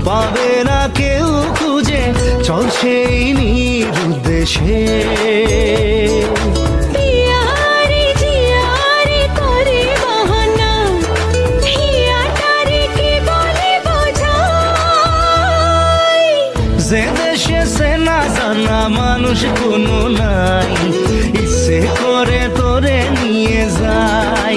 পাবে না কেউ খুঁজে, চল সেই নিরুদ্দেশে। যে দেশে চেনা জানা মানুষ কোনো নাই, ইচ্ছে করে তোরে নিয়ে যাই।